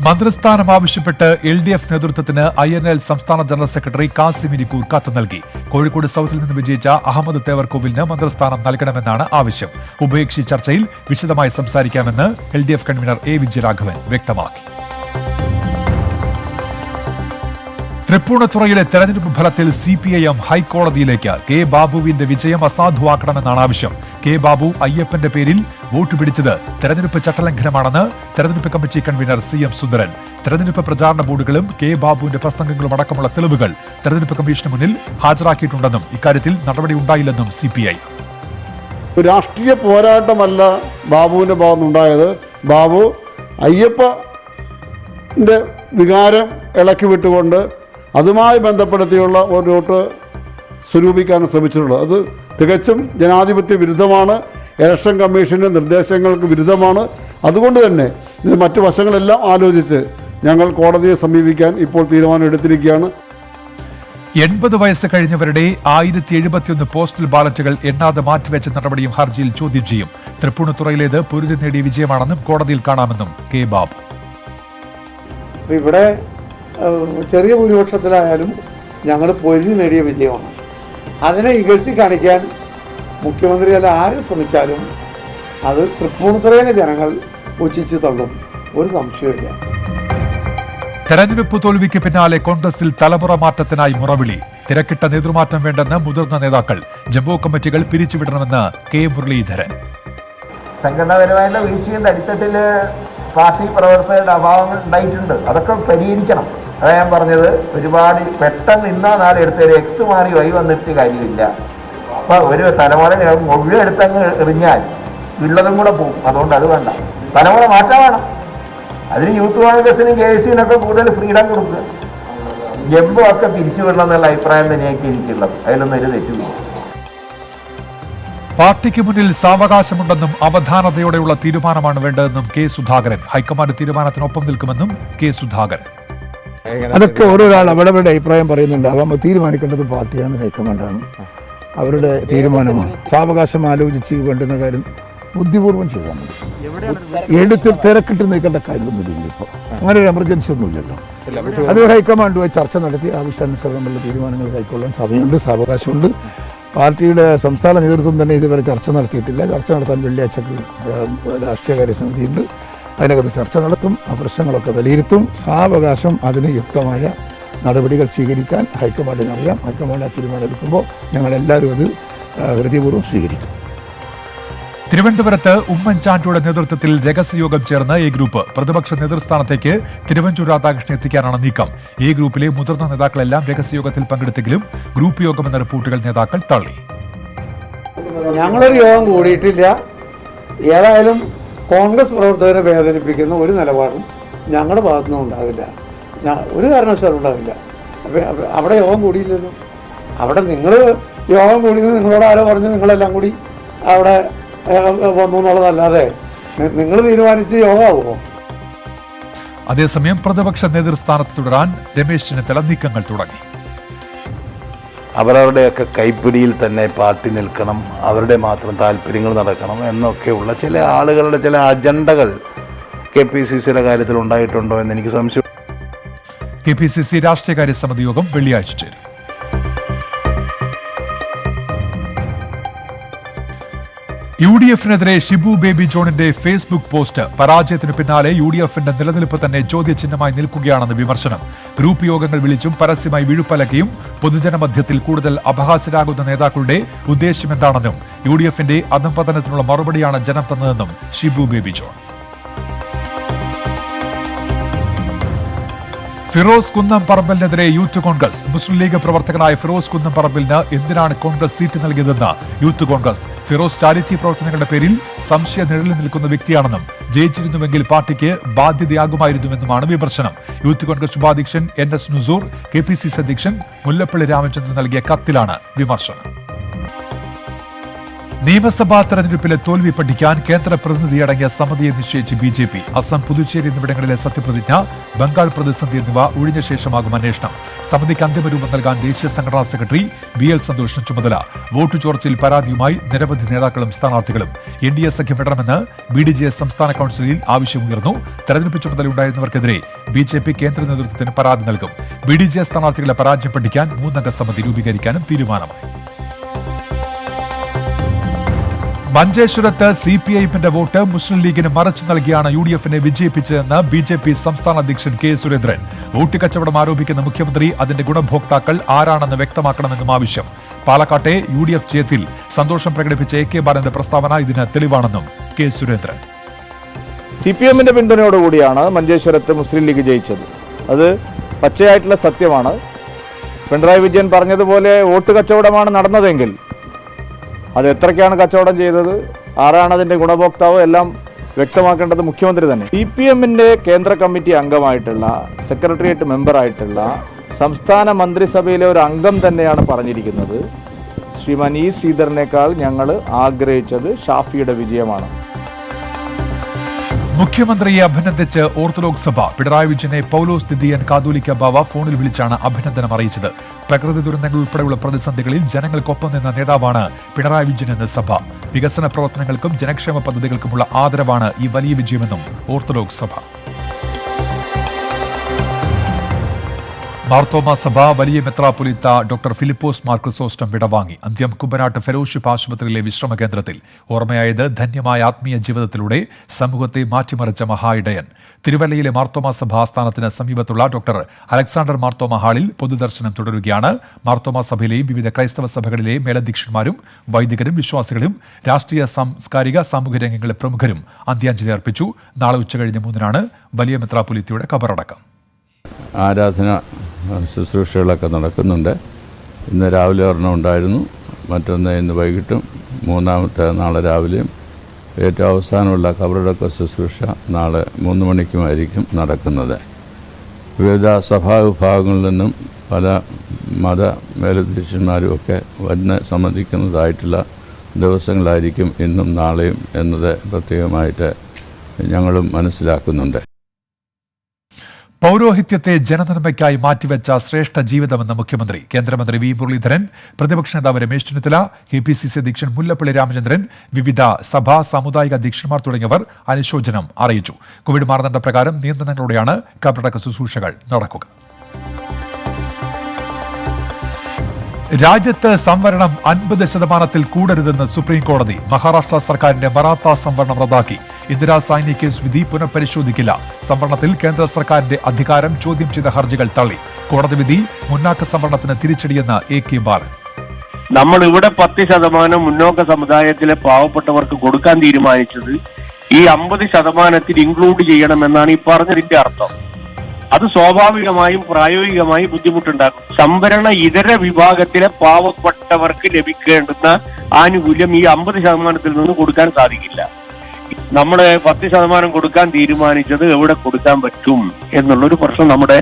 മന്ത്രിസ്ഥാനം ആവശ്യപ്പെട്ട് LDF നേതൃത്വത്തിന് INL സംസ്ഥാന ജനറൽ സെക്രട്ടറി കാസിം ഇരിക്കൂർ കത്ത് നൽകി. കോഴിക്കോട് സൗത്തിൽ നിന്ന് വിജയിച്ച അഹമ്മദ് തേവർകോവിലിന് മന്ത്രിസ്ഥാനം നൽകണമെന്നാണ് ആവശ്യം. ഉഭയകക്ഷി ചർച്ചയിൽ വിശദമായി സംസാരിക്കാമെന്ന് LDF കൺവീനർ A വിജയരാഘവൻ വ്യക്തമാക്കി. തൃപ്പൂണിത്തുറയിലെ തെരഞ്ഞെടുപ്പ് ഫലത്തിൽ CPIM ഹൈക്കോടതിയിലേക്ക്. K ബാബുവിന്റെ വിജയം അസാധുവാക്കണമെന്നാണ് ആവശ്യം. K ബാബു അയ്യപ്പന്റെ പേരിൽ വോട്ട് പിടിച്ചത് തെരഞ്ഞെടുപ്പ് ചട്ടലംഘനമാണെന്ന് തെരഞ്ഞെടുപ്പ് കമ്മിറ്റി കൺവീനർ CM സുന്ദരൻ. തെരഞ്ഞെടുപ്പ് പ്രചാരണ ബോർഡുകളും K ബാബുവിന്റെ പ്രസംഗങ്ങളും അടക്കമുള്ള തെളിവുകൾ തെരഞ്ഞെടുപ്പ് കമ്മീഷന് മുന്നിൽ ഹാജരാക്കിയിട്ടുണ്ടെന്നും ഇക്കാര്യത്തിൽ നടപടി ഉണ്ടായില്ലെന്നും CPI. രാഷ്ട്രീയ പോരാട്ടമല്ല ബാബുവിന്റെ ഭാഗത്തുനിന്നുണ്ടായത്. ബാബു അയ്യപ്പന്റെ വികാരം ഇളക്കി വിട്ടുകൊണ്ട് അതുമായി ബന്ധപ്പെടുത്തിയുള്ള ഒരു വോട്ട് സ്വരൂപിക്കാൻ ശ്രമിച്ചിട്ടുള്ളത്. അത് തികച്ചും ജനാധിപത്യ വിരുദ്ധമാണ്, ഇലക്ഷൻ കമ്മീഷന്റെ നിർദ്ദേശങ്ങൾക്ക് വിരുദ്ധമാണ്. അതുകൊണ്ട് തന്നെ ഇതിന് മറ്റു വശങ്ങളെല്ലാം ആലോചിച്ച് ഞങ്ങൾ കോടതിയെ സമീപിക്കാൻ ഇപ്പോൾ തീരുമാനം എടുത്തിരിക്കുകയാണ്. 80 വയസ്സ് കഴിഞ്ഞവരുടെ 1071 പോസ്റ്റൽ ബാലറ്റുകൾ എണ്ണാതെ മാറ്റിവെച്ച നടപടിയും ഹർജിയിൽ ചോദ്യം ചെയ്യും. തൃപ്പൂണിത്തുറയിലേത് പൊരുതി നേടിയ വിജയമാണെന്നും കോടതിയിൽ കാണാമെന്നും കെ ബാബു. ഇവിടെ ചെറിയ ഭൂരിപക്ഷത്തിലായാലും ഞങ്ങൾ പൊരുതി നേടിയ വിജയമാണ്. അതിനെ ഇകഴ്ത്തി കാണിക്കാൻ മുഖ്യമന്ത്രി അല്ല ആര് ശ്രമിച്ചാലും അത് തൃപ്പൂണിത്തുറയിലെ ജനങ്ങൾ ഉച്ചിച്ച് തള്ളും, ഒരു സംശയമില്ല. തെരഞ്ഞെടുപ്പ് തോൽവിക്ക് പിന്നാലെ കോൺഗ്രസിൽ തലമുറ മാറ്റത്തിനായി മുറവിളി. തിരക്കിട്ട നേതൃമാറ്റം വേണ്ടെന്ന് മുതിർന്ന നേതാക്കൾ. ജംബോ കമ്മിറ്റികൾ പിരിച്ചുവിടണമെന്ന് കെ മുരളീധരൻ. സംഘടനാപരമായിട്ടുള്ള വീഴ്ചയുടെ അടിത്തട്ടിൽ പാർട്ടി പ്രവർത്തകരുടെ അഭാവങ്ങൾ ഉണ്ടായിട്ടുണ്ട്. അതൊക്കെ പരിഹരിക്കണം. അതാ ഞാൻ പറഞ്ഞത്, ഒരുപാട് പെട്ടെന്ന് ഇന്നാ നാളെ എടുത്ത് എക്സ് മാറി വൈ വന്നിട്ട് കാര്യമില്ല. അപ്പോൾ ഒരു തലമുറ മുഴുവൻ എടുത്തങ്ങ് എറിഞ്ഞാൽ ഉള്ളതും കൂടെ പോകും. അതുകൊണ്ട് അത് വേണ്ട, തലമുറ മാറ്റം വേണം. അതിന് യൂത്ത് കോൺഗ്രസിനും KSUവിനൊക്കെ കൂടുതൽ ഫ്രീഡം കൊടുക്കുക. ജംബോ ഒക്കെ പിരിച്ചുവിടണം എന്നുള്ള അഭിപ്രായം തന്നെയൊക്കെ എനിക്കുള്ളത്. അതിലൊന്നും ഒരു തെറ്റില്ല. പാർട്ടിക്ക് മുന്നിൽ സാവകാശമുണ്ടെന്നും അവധാനതയോടെയുള്ള തീരുമാനമാണ് വേണ്ടതെന്നും കെ സുധാകരൻ. ഹൈക്കമാൻഡ് തീരുമാനത്തിനൊപ്പം നിൽക്കുമെന്നും കെ സുധാകരൻ. അതൊക്കെ ഓരോരാൾ അവരവരുടെ അഭിപ്രായം പറയുന്നുണ്ടാവാം. തീരുമാനിക്കേണ്ടത് പാർട്ടിയാണ്, ഹൈക്കമാൻഡാണ്, അവരുടെ തീരുമാനമാണ്. സാവകാശം ആലോചിച്ച് വേണ്ടുന്ന കാര്യം ബുദ്ധിപൂർവ്വം ചെയ്താൽ മതി. എടുത്ത് തിരക്കിട്ട് നിൽക്കേണ്ട കാര്യമൊന്നുമില്ല. ഇപ്പോൾ അങ്ങനെ ഒരു എമർജൻസി ഒന്നുമില്ലല്ലോ. അത് ഹൈക്കമാൻഡുമായി ചർച്ച നടത്തി ആവശ്യാനുസരണമുള്ള തീരുമാനങ്ങൾ കൈക്കൊള്ളാൻ സമയമുണ്ട്, സാവകാശമുണ്ട്. പാർട്ടിയുടെ സംസ്ഥാന നേതൃത്വം തന്നെ ഇതുവരെ ചർച്ച നടത്തിയിട്ടില്ല. ചർച്ച നടത്താൻ വെള്ളിയാഴ്ചക്ക് രാഷ്ട്രീയകാര്യ സമിതിയുണ്ട്. അതിനകത്ത് ചർച്ച നടത്തും, ആ പ്രശ്നങ്ങളൊക്കെ വിലയിരുത്തും. സാവകാശം അതിന് യുക്തമായ നടപടികൾ സ്വീകരിക്കാൻ ഹൈക്കമാൻഡിനറിയാം. ഹൈക്കമാൻഡ് ആ തീരുമാനം എടുക്കുമ്പോൾ ഞങ്ങളെല്ലാവരും അത് ഹൃദയപൂർവ്വം സ്വീകരിക്കും. തിരുവനന്തപുരത്ത് ഉമ്മൻചാണ്ടിയുടെ നേതൃത്വത്തിൽ രഹസ്യയോഗം ചേർന്ന എ ഗ്രൂപ്പ്. പ്രതിപക്ഷ നേതൃസ്ഥാനത്തേക്ക് തിരുവഞ്ചൂർ രാധാകൃഷ്ണൻ എത്തിക്കാനാണ് നീക്കം. എ ഗ്രൂപ്പിലെ മുതിർന്ന നേതാക്കളെല്ലാം രഹസ്യയോഗത്തിൽ പങ്കെടുത്തെങ്കിലും ഗ്രൂപ്പ് യോഗമെന്ന റിപ്പോർട്ടുകൾ നേതാക്കൾ തള്ളി. ഞങ്ങളൊരു യോഗം കൂടിയിട്ടില്ല. ഏതായാലും കോൺഗ്രസ് പ്രവർത്തകരെ വേദനിപ്പിക്കുന്ന ഒരു നിലപാടും ഞങ്ങളുടെ ഭാഗത്തുനിന്നും ഉണ്ടാവില്ല. ഒരു കാരണവശാലും ഉണ്ടാവില്ല. അവിടെ യോഗം കൂടിയില്ലല്ലോ. അവിടെ നിങ്ങൾ യോഗം കൂടിയെന്ന് നിങ്ങളോട് ആരോ പറഞ്ഞു നിങ്ങളെല്ലാം കൂടി അവിടെ വന്നു എന്നുള്ളതല്ലാതെ നിങ്ങൾ തീരുമാനിച്ച് യോഗമാകുമോ? അതേസമയം പ്രതിപക്ഷ നേതൃസ്ഥാനത്ത് തുടരാൻ രമേശ് ചെന്നിത്തല നീക്കങ്ങൾ തുടങ്ങി. അവരവരുടെയൊക്കെ കൈപ്പിടിയിൽ തന്നെ പാർട്ടി നിൽക്കണം, അവരുടെ മാത്രം താല്പര്യങ്ങൾ നടക്കണം എന്നൊക്കെയുള്ള ചില ആളുകളുടെ ചില അജണ്ടകൾ KPCCയുടെ കാര്യത്തിൽ ഉണ്ടായിട്ടുണ്ടോ എന്ന് എനിക്ക് സംശയം. KPCC രാഷ്ട്രീയകാര്യ സമിതി യോഗം വെള്ളിയാഴ്ച ചേരും. UDFനെതിരെ ഷിബു ബേബി ജോണിന്റെ ഫേസ്ബുക്ക് പോസ്റ്റ്. പരാജയത്തിന് പിന്നാലെ UDFന്റെ നിലനിൽപ്പ് തന്നെ ചോദ്യചിഹ്നമായി നിൽക്കുകയാണെന്ന് വിമർശനം. ഗ്രൂപ്പ് യോഗങ്ങൾ വിളിച്ചും പരസ്യമായി വിഴുപ്പലക്കിയും പൊതുജനമധ്യത്തിൽ കൂടുതൽ അപഹാസ്യരാകുന്ന നേതാക്കളുടെ ഉദ്ദേശ്യമെന്താണെന്നും UDFന്റെ അധംപതനത്തിനുള്ള മറുപടിയാണ് ജനം തന്നതെന്നും ഷിബു ബേബി ജോൺ. ഫിറോസ് കുന്നംപറമ്പലിനെതിരെ യൂത്ത് കോൺഗ്രസ്. മുസ്ലിം ലീഗ് പ്രവർത്തകനായ ഫിറോസ് കുന്നംപറമ്പലിന് എന്തിനാണ് കോൺഗ്രസ് സീറ്റ് നൽകിയതെന്ന് യൂത്ത് കോൺഗ്രസ്. ഫിറോസ് ചാരിറ്റി പ്രവർത്തനങ്ങളുടെ പേരിൽ സംശയ നിഴലിൽ നിൽക്കുന്ന വ്യക്തിയാണെന്നും ജയിച്ചിരുന്നുവെങ്കിൽ പാർട്ടിക്ക് ബാധ്യതയാകുമായിരുന്നുവെന്നുമാണ് വിമർശനം. യൂത്ത് കോൺഗ്രസ് ഉപാധ്യക്ഷൻ NS നുസൂർ, KPCC അധ്യക്ഷൻ മുല്ലപ്പള്ളി രാമചന്ദ്രൻ നൽകിയ കത്തിലാണ് വിമർശനം. നിയമസഭാ തെരഞ്ഞെടുപ്പിലെ തോൽവി പഠിക്കാൻ കേന്ദ്ര പ്രതിനിധിയടങ്ങിയ സമിതിയെ നിശ്ചയിച്ച് BJP. അസം, പുതുച്ചേരി എന്നിവിടങ്ങളിലെ സത്യപ്രതിജ്ഞ, ബംഗാൾ പ്രതിസന്ധി എന്നിവ ഒഴിഞ്ഞ ശേഷമാകും അന്വേഷണം. സമിതിക്ക് അന്തിമരൂപം നൽകാൻ ദേശീയ സംഘടനാ സെക്രട്ടറി BL സന്തോഷിന് ചുമതല. വോട്ട് ചോർച്ചയിൽ പരാതിയുമായി നിരവധി നേതാക്കളും സ്ഥാനാർത്ഥികളും. NDA സഖ്യം വിടണമെന്ന് BDJS സംസ്ഥാന കൌൺസിലിൽ ആവശ്യമുയർന്നു. തെരഞ്ഞെടുപ്പ് ചുമതലയുണ്ടായിരുന്നവർക്കെതിരെ BJP കേന്ദ്ര നേതൃത്വത്തിന് പരാതി നൽകും. BDJS സ്ഥാനാർത്ഥികളെ പരാജയം പഠിക്കാൻ 3-അംഗ സമിതി രൂപീകരിക്കാനും തീരുമാനമായി. മഞ്ചേശ്വരത്ത് CPIഎമ്മിന്റെ വോട്ട് മുസ്ലിം ലീഗിന് മറച്ചു നൽകിയാണ് UDFനെ വിജയിപ്പിച്ചതെന്ന് BJP സംസ്ഥാന അധ്യക്ഷൻ K സുരേന്ദ്രൻ. വോട്ട് കച്ചവടം ആരോപിക്കുന്ന മുഖ്യമന്ത്രി അതിന്റെ ഗുണഭോക്താക്കൾ ആരാണെന്ന് വ്യക്തമാക്കണമെന്നും ആവശ്യം. പാലക്കാട്ടെ UDF ജയത്തിൽ സന്തോഷം പ്രകടിപ്പിച്ച AK ബാലന്റെ പ്രസ്താവന ഇതിന് തെളിവാണെന്നും K സുരേന്ദ്രൻ. CPIഎമ്മിന്റെ പിന്തുണയോടുകൂടിയാണ് മഞ്ചേശ്വരത്ത് മുസ്ലിം ലീഗ് ജയിച്ചത്. അത് പച്ചയായിട്ടുള്ള സത്യമാണ്. പിണറായി വിജയൻ പറഞ്ഞതുപോലെ വോട്ട് കച്ചവടമാണ് നടന്നതെങ്കിൽ അത് എത്രയ്ക്കാണ് കച്ചവടം ചെയ്തത്, ആരാണ് അതിൻ്റെ ഗുണഭോക്താവ് എല്ലാം വ്യക്തമാക്കേണ്ടത് മുഖ്യമന്ത്രി തന്നെ. CPIഎമ്മിൻ്റെ കേന്ദ്ര കമ്മിറ്റി അംഗമായിട്ടുള്ള, സെക്രട്ടേറിയറ്റ് മെമ്പറായിട്ടുള്ള സംസ്ഥാന മന്ത്രിസഭയിലെ ഒരു അംഗം തന്നെയാണ് പറഞ്ഞിരിക്കുന്നത്, ശ്രീമാൻ E ശ്രീധരനേക്കാൾ ഞങ്ങൾ ആഗ്രഹിച്ചത് ഷാഫിയുടെ വിജയമാണ്. മുഖ്യമന്ത്രിയെ അഭിനന്ദിച്ച് ഓർത്തഡോക്സ് സഭ. പിണറായി വിജയനെ പൗലോസ് ദിദിയൻ കാതോലിക്ക ബാവ ഫോണിൽ വിളിച്ചാണ് അഭിനന്ദനം അറിയിച്ചത്. പ്രകൃതി ദുരന്തങ്ങൾ ഉൾപ്പെടെയുള്ള പ്രതിസന്ധികളിൽ ജനങ്ങൾക്കൊപ്പം നിന്ന നേതാവാണ് പിണറായി വിജയനെന്ന് സഭ. വികസന പ്രവർത്തനങ്ങൾക്കും ജനക്ഷേമ പദ്ധതികൾക്കുമുള്ള ആദരവാണ് ഈ വലിയ വിജയമെന്നും ഓർത്തഡോക്സ് സഭ. മാർത്തോമാ സഭ വലിയ മെത്രാപ്പൊലീത്ത ഡോക്ടർ ഫിലിപ്പോസ് മാർ ക്രിസോസ്റ്റം വിടവാങ്ങി. അന്ത്യം കുമ്പനാട്ട് ഫെലോഷിപ്പ് ആശുപത്രിയിലെ വിശ്രമ കേന്ദ്രത്തിൽ. ഓർമ്മയായത് ധന്യമായ ആത്മീയ ജീവിതത്തിലൂടെ സമൂഹത്തെ മാറ്റിമറിച്ച മഹായിടയൻ. തിരുവല്ലയിലെ മാർത്തോമാ സഭ ആസ്ഥാനത്തിന് സമീപത്തുള്ള ഡോക്ടർ അലക്സാണ്ടർ മാർത്തോമാ ഹാളിൽ പൊതുദർശനം തുടരുകയാണ്. മാർത്തോമാ സഭയിലെയും വിവിധ ക്രൈസ്തവ സഭകളിലെയും മേലധ്യക്ഷന്മാരും വൈദികരും വിശ്വാസികളും രാഷ്ട്രീയ സാംസ്കാരിക സാമൂഹ്യ രംഗങ്ങളിലെ പ്രമുഖരും അന്ത്യാഞ്ജലി അർപ്പിച്ചു. നാളെ ഉച്ചകഴിഞ്ഞ് 3-നാണ് വലിയ മെത്രാപ്പൊലീത്തയുടെ ഖബറടക്കം. ആരാധന ശുശ്രൂഷകളൊക്കെ നടക്കുന്നുണ്ട്. ഇന്ന് രാവിലെ ഒരെണ്ണം ഉണ്ടായിരുന്നു, മറ്റൊന്ന് ഇന്ന് വൈകിട്ടും, മൂന്നാമത്തെ നാളെ രാവിലെയും. ഏറ്റവും അവസാനമുള്ള ഖബറടക്ക ശുശ്രൂഷ നാളെ 3 മണിക്കുമായിരിക്കും നടക്കുന്നത്. വിവിധ സഭാവിഭാഗങ്ങളിൽ നിന്നും പല മത മേലധ്യക്ഷന്മാരും ഒക്കെ വന്ന് സംബന്ധിക്കുന്നതായിട്ടുള്ള ദിവസങ്ങളായിരിക്കും ഇന്നും നാളെയും എന്നത് പ്രത്യേകമായിട്ട് ഞങ്ങളും മനസ്സിലാക്കുന്നുണ്ട്. പൗരോഹിത്യത്തെ ജനനന്മയ്ക്കായി മാറ്റിവെച്ച ശ്രേഷ്ഠ ജീവിതമെന്ന് മുഖ്യമന്ത്രി. കേന്ദ്രമന്ത്രി വി മുരളീധരൻ, പ്രതിപക്ഷ നേതാവ് രമേശ് ചെന്നിത്തല, KPCC അധ്യക്ഷൻ മുല്ലപ്പള്ളി രാമചന്ദ്രൻ, വിവിധ സഭാ സാമുദായിക അധ്യക്ഷന്മാർ തുടങ്ങിയവർ അനുശോചനം അറിയിച്ചു. കോവിഡ് മാനദണ്ഡപ്രകാരം നിയന്ത്രണങ്ങളോടെയാണ് ഖബറടക്ക ശുശ്രൂഷകൾ നടക്കുക. രാജ്യത്ത് സംവരണം 50% കൂടരുതെന്ന് സുപ്രീം കോടതി. മഹാരാഷ്ട്ര സർക്കാരിന്റെ മറാത്ത സംവരണം റദ്ദാക്കി. ഇന്ദിരാ സായ്നി കേസ് വിധി പുനഃപരിശോധിക്കില്ല. സംവരണത്തിൽ കേന്ദ്ര സർക്കാരിന്റെ അധികാരം ചോദ്യം ചെയ്ത ഹർജികൾ തള്ളി. കോടതി വിധി മുന്നാക്ക സംവരണത്തിന് തിരിച്ചടിയെന്ന് AK ബാലൻ. നമ്മൾ ഇവിടെ 10% മുന്നോക്ക സമുദായത്തിലെ പാവപ്പെട്ടവർക്ക് കൊടുക്കാൻ തീരുമാനിച്ചത് ഈ 50% ഇൻക്ലൂഡ് ചെയ്യണമെന്നാണ് ഈ പറഞ്ഞതിന്റെ അർത്ഥം. അത് സ്വാഭാവികമായും പ്രായോഗികമായും ബുദ്ധിമുട്ടുണ്ടാക്കും. സംവരണ ഇതര വിഭാഗത്തിലെ പാവപ്പെട്ടവർക്ക് ലഭിക്കേണ്ടുന്ന ആനുകൂല്യം ഈ 50% നിന്ന് കൊടുക്കാൻ സാധിക്കില്ല. നമ്മൾ 10% കൊടുക്കാൻ തീരുമാനിച്ചത് എവിടെ കൊടുക്കാൻ പറ്റും എന്നുള്ളൊരു പ്രശ്നം നമ്മുടെ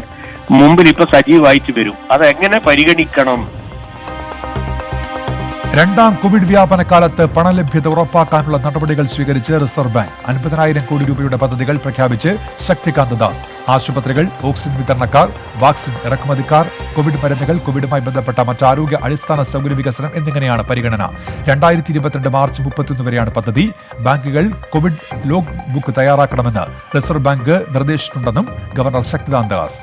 മുമ്പിൽ ഇപ്പൊ സജീവമായിട്ട് വരും. അതെങ്ങനെ പരിഗണിക്കണം? രണ്ടാം കോവിഡ് വ്യാപന കാലത്ത് പണലഭ്യത ഉറപ്പാക്കാനുള്ള നടപടികൾ സ്വീകരിച്ച് റിസർവ് ബാങ്ക്. 50,000 കോടി രൂപയുടെ പദ്ധതികൾ പ്രഖ്യാപിച്ച് ശക്തികാന്ത ദാസ്. ആശുപത്രികൾ, ഓക്സിജൻ വിതരണക്കാർ, വാക്സിൻ ഇറക്കുമതിക്കാർ, കോവിഡ് മരുന്നുകൾ, കോവിഡുമായി ബന്ധപ്പെട്ട മറ്റ് ആരോഗ്യ അടിസ്ഥാന സൗകര്യ വികസനം എന്നിങ്ങനെയാണ് പരിഗണന. 2022 മാർച്ച് 31 വരെയാണ് പദ്ധതി. ബാങ്കുകൾ കോവിഡ് ലോഗ് ബുക്ക് തയ്യാറാക്കണമെന്ന് റിസർവ് ബാങ്ക് നിർദ്ദേശിച്ചിട്ടുണ്ടെന്നും governor Shaktikanta Das.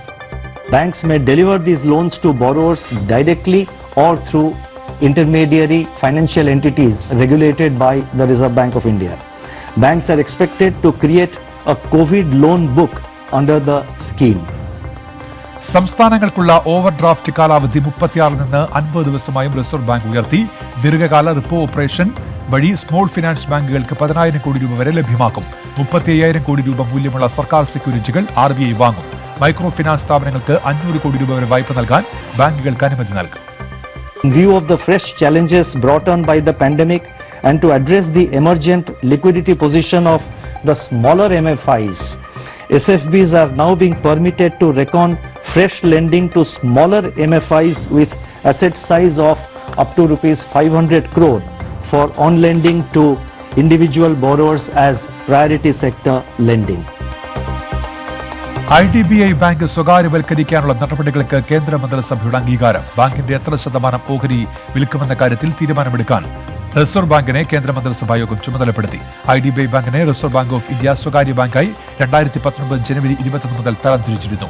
Banks may deliver these loans to borrowers directly or through intermediary financial entities regulated by the Reserve Bank of India. Banks are expected to create a COVID loan book under the scheme. സംസ്ഥാനങ്ങൾക്കുള്ള overdraft കാലാവധി 36 നിന്ന് 50 ദിവസമായും റിസർവ് ബാങ്ക് ഉയർത്തി. ദീർഘകാല repo operation വഴി small finance ബാങ്കുകൾക്ക് 10,000 കോടി രൂപ വരെ ലഭ്യമാക്കും. 35,000 കോടി രൂപ മൂല്യമുള്ള സർക്കാർ സെക്യൂരിറ്റികൾ RBI വാങ്ങും. മൈക്രോ ഫിനാൻസ് സ്ഥാപനങ്ങൾക്ക് 500 കോടി രൂപ വരെ വായ്പ നൽകാൻ ബാങ്കുകൾക്ക് അനുമതി നൽകും. In view of the fresh challenges brought on by the pandemic and to address the emergent liquidity position of the smaller MFIs, SFBs are now being permitted to reckon fresh lending to smaller MFIs with asset size of up to rupees 500 crore for on lending to individual borrowers as priority sector lending. IDBI bank സ്വകാര്യവൽക്കരിക്കാനുള്ള നടപടികൾക്ക് കേന്ദ്ര മന്ത്രിസഭയുടെ അംഗീകാരം. ബാങ്കിന്റെ എത്ര ശതമാനം ഓഹരി വിൽക്കുമെന്ന കാര്യത്തിൽ തീരുമാനമെടുക്കാൻ റിസർവ് ബാങ്കിനെ കേന്ദ്ര മന്ത്രിസഭാ യോഗം ചുമതലപ്പെടുത്തി. IDBI ബാങ്കിനെ റിസർവ് ബാങ്ക് ഓഫ് ഇന്ത്യ സ്വകാര്യ ബാങ്കായി 2019 ജനുവരി 21 മുതൽ തരംതിരിച്ചിരുന്നു.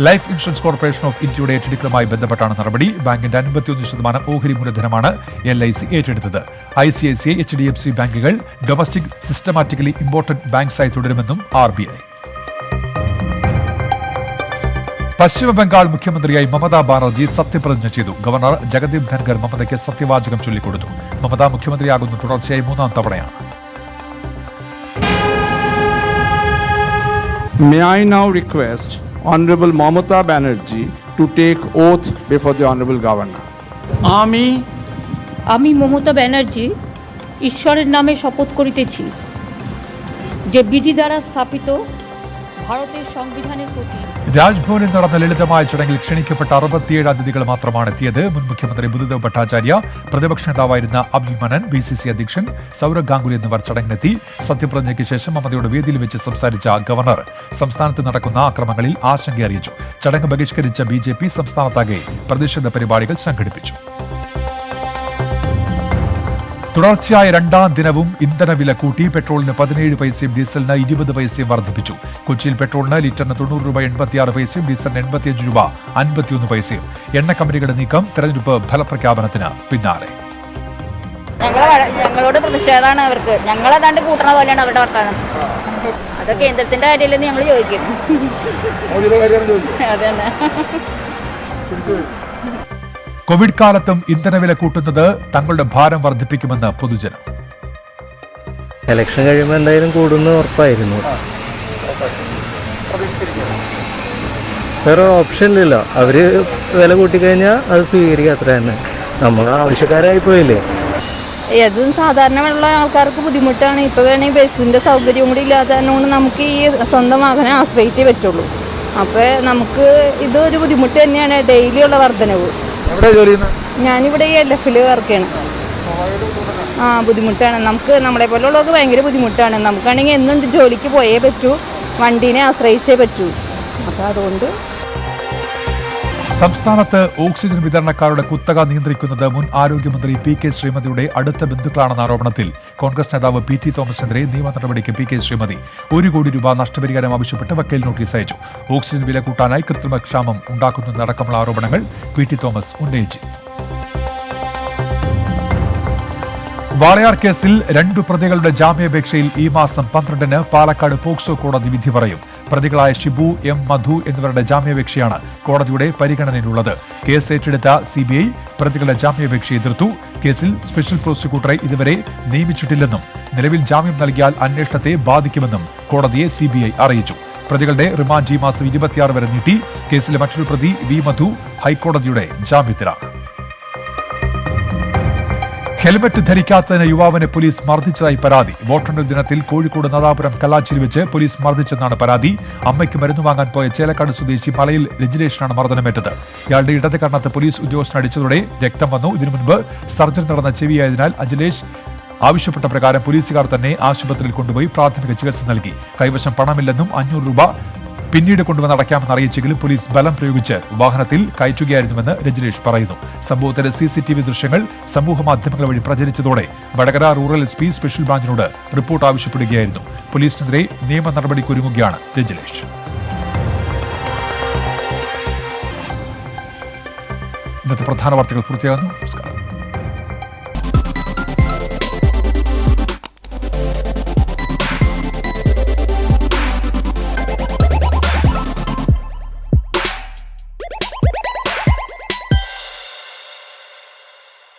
ലൈഫ് ഇൻഷുറൻസ് കോർപ്പറേഷൻ ഓഫ് ഇന്ത്യയുടെ ഏറ്റെടുക്കലുമായി ബന്ധപ്പെട്ടാണ് നടപടി. ബാങ്കിന്റെ 51% ഓഹരി മൂലധനമാണ് LIC ഏറ്റെടുത്തത്. ICICI, HDFC ബാങ്കുകൾ ഡൊമസ്റ്റിക് സിസ്റ്റമാറ്റിക്കലി ഇമ്പോർട്ടന്റ് ബാങ്ക്സായി തുടരുമെന്നും RBI. പശ്ചിമ ബംഗാൾ മുഖ്യമന്ത്രിയായി മമതാ ബാനർജി സത്യപ്രതിജ്ഞ ചെയ്തു. ഗവർണർ ജഗദീപ് ധൻഖർ മമതയ്ക്ക് സത്യവാചകം ചൊല്ലിക്കൊടുത്തു. മമത മുഖ്യമന്ത്രിയാകുന്ന തുടർച്ചയായി 3ാം തവണയാണ്. May I now request Honorable Mamata Banerjee to take oath before the Honorable Governor. আমি মমতা ব্যানার্জি ঈশ্বরের নামে শপথ করিতেছি যে বিধি দ্বারা স্থাপিত ভারতের সংবিধানের প্রতি രാജ്ഭവനിൽ നടന്ന ലളിതമായ ചടങ്ങിൽ ക്ഷണിക്കപ്പെട്ട 67 അതിഥികൾ മാത്രമാണ് എത്തിയത്. മുൻ മുഖ്യമന്ത്രി ബുദ്ധദേവ് ഭട്ടാചാര്യ, പ്രതിപക്ഷ നേതാവായിരുന്ന അബ്ദുൽ മനൻ, BCC അധ്യക്ഷൻ സൗരവ് ഗാംഗുലി എന്നിവർ ചടങ്ങിനെത്തി. സത്യപ്രതിജ്ഞയ്ക്ക് ശേഷം മമതയുടെ വേദിയിൽ വെച്ച് സംസാരിച്ച ഗവർണർ സംസ്ഥാനത്ത് നടക്കുന്ന അക്രമങ്ങളിൽ ആശങ്ക അറിയിച്ചു. ചടങ്ങ് ബഹിഷ്കരിച്ച BJP സംസ്ഥാനത്താകെ പ്രതിഷേധ പരിപാടികൾ സംഘടിപ്പിച്ചു. തുടർച്ചയായ രണ്ടാം ദിനവും ഇന്ധനവില കൂട്ടി. പെട്രോളിന് 17 പൈസയും ഡീസലിന് 20 പൈസയും വർദ്ധിപ്പിച്ചു. കൊച്ചിയിൽ പെട്രോളിന് ലിറ്ററിന് 90 രൂപ 86 പൈസയും ഡീസലിന് 85 രൂപ 51 പൈസയും. എണ്ണ കമ്പനികളുടെ നീക്കം തെരഞ്ഞെടുപ്പ് ഫലപ്രഖ്യാപനത്തിന് പിന്നാലെ. ഞങ്ങളോട് പ്രതിഷേധമാണ് അവർക്ക്. ഞങ്ങളതാണ്ട് കൂട്ടണ പോലെയാണ് അവരുടെ വർത്തമാനം. അത് കേന്ദ്രത്തിന്റെ കാര്യമില്ലെന്ന് ഞങ്ങൾ ചോദിക്കും. അതന്നെ. കോവിഡ് കാലത്തും ഇന്ധനവില കൂട്ടുന്നത് തങ്ങളുടെ ഭാരം വർദ്ധിപ്പിക്കുമെന്ന് പൊതുജനം. ഇലക്ഷൻ കഴിയുമ്പോൾ എന്തായാലും കൂടുന്ന ഉറപ്പായിരുന്നു. വേറെ ഓപ്ഷനില്ല. അവര് വില കൂട്ടിക്കഴിഞ്ഞാൽ അത് സ്വീകരിക്കുക, അത്ര തന്നെ. നമ്മൾ ആവശ്യക്കാരായി പോയില്ലേ. അതും സാധാരണയുള്ള ആൾക്കാർക്ക് ബുദ്ധിമുട്ടാണ്. ഇപ്പൊ വേണമെങ്കിൽ ബസ്സിന്റെ സൗകര്യം കൂടി ഇല്ലാത്തതുകൊണ്ട് നമുക്ക് ഈ സ്വന്തം വാഹനം ആശ്രയിച്ചേ പറ്റുള്ളൂ. അപ്പൊ നമുക്ക് ഇതൊരു ബുദ്ധിമുട്ട് തന്നെയാണ്, ഡെയിലി ഉള്ള വർധനവ്. ഞാനിവിടെ ഈ LF വർക്ക് ചെയ്യണം. ബുദ്ധിമുട്ടാണ് നമുക്ക്. നമ്മളെ പോലുള്ളവർക്ക് ഭയങ്കര ബുദ്ധിമുട്ടാണ്. നമുക്കാണെങ്കിൽ എന്നും ജോലിക്ക് പോയേ പറ്റൂ, വണ്ടീനെ ആശ്രയിച്ചേ പറ്റൂ. അപ്പോൾ അതുകൊണ്ട് സംസ്ഥാനത്ത് ഓക്സിജൻ വിതരണക്കാരുടെ കുത്തക നിയന്ത്രിക്കുന്നത് മുൻ ആരോഗ്യമന്ത്രി PK ശ്രീമതിയുടെ അടുത്ത ബന്ധുക്കളാണെന്ന ആരോപണത്തിൽ കോൺഗ്രസ് നേതാവ് PT തോമസിനെതിരെ നിയമ നടപടിക്ക് PK ശ്രീമതി 1 കോടി രൂപ നഷ്ടപരിഹാരം ആവശ്യപ്പെട്ട് വക്കീൽ നോട്ടീസ് അയച്ചു. ഓക്സിജൻ വില കൂട്ടാനായി കൃത്രിമക്ഷാമം ഉണ്ടാക്കുന്നതടക്കമുള്ള ആരോപണങ്ങൾ PT തോമസ് ഉന്നയിച്ചു. വാളയാർ കേസിൽ 2 പ്രതികളുടെ ജാമ്യാപേക്ഷയിൽ ഈ മാസം 12-ന് പാലക്കാട് പോക്സോ കോടതി വിധി പറയും. പ്രതികളായ ഷിബു, M. മധു എന്നിവരുടെ ജാമ്യാപേക്ഷയാണ് കോടതിയുടെ പരിഗണനയിലുള്ളത്. കേസ് ഏറ്റെടുത്ത CBI പ്രതികളുടെ ജാമ്യാപേക്ഷ എതിർത്തു. കേസിൽ സ്പെഷ്യൽ പ്രോസിക്യൂട്ടറെ ഇതുവരെ നിയമിച്ചിട്ടില്ലെന്നും നിലവിൽ ജാമ്യം നൽകിയാൽ അന്വേഷണത്തെ ബാധിക്കുമെന്നും കോടതിയെ CBI അറിയിച്ചു. പ്രതികളുടെ റിമാൻഡ് ഈ മാസം 26 വരെ നീട്ടി. കേസിലെ മറ്റൊരു പ്രതി V. മധു ഹൈക്കോടതിയുടെ ജാമ്യത്തിലാണ്. ഹെൽമറ്റ് ധരിക്കാത്തതിന് യുവാവിനെ പോലീസ് മർദ്ദിച്ചതായി പരാതി. വോട്ടെണ്ണൽ ദിനത്തിൽ കോഴിക്കോട് നാദാപുരം കല്ലാച്ചിൽ വെച്ച് പോലീസ് മർദ്ദിച്ചെന്നാണ് പരാതി. അമ്മയ്ക്ക് മരുന്ന് വാങ്ങാൻ പോയ ചേലക്കാട് സ്വദേശി മലയിൽ രജിലേഷനാണ് മർദ്ദനമേറ്റത്. ഇയാളുടെ ഇടത് കണ്ണത്ത് പോലീസ് ഉദ്യോഗസ്ഥൻ അടിച്ചതോടെ രക്തം വന്നു. ഇതിനു മുൻപ് സർജറി നടന്ന ചെവിയായതിനാൽ അജിലേഷ് ആവശ്യപ്പെട്ട പ്രകാരം പോലീസുകാർ തന്നെ ആശുപത്രിയിൽ കൊണ്ടുപോയി പ്രാഥമിക ചികിത്സ നൽകി. കൈവശം പണമില്ലെന്നും 500 രൂപ പിന്നീട് കൊണ്ടുവന്ന് അടയ്ക്കാമെന്ന് അറിയിച്ചെങ്കിലും പോലീസ് ബലം പ്രയോഗിച്ച് വാഹനത്തിൽ കയറ്റുകയായിരുന്നുവെന്ന് രജിലേഷ് പറയുന്നു. സംഭവത്തിലെ CCTV ദൃശ്യങ്ങൾ സമൂഹമാധ്യമങ്ങൾ വഴി പ്രചരിച്ചതോടെ വടകര റൂറൽ SP സ്പെഷ്യൽ ബ്രാഞ്ചിനോട് റിപ്പോർട്ട് ആവശ്യപ്പെടുകയായിരുന്നു. പോലീസിനെതിരെ നിയമ നടപടിക്കൊരുങ്ങുകയാണ് രജിലേഷ്. ഇന്നത്തെ പ്രധാന വാർത്തകൾ പൂർത്തിയാകുന്നു. നമസ്കാരം.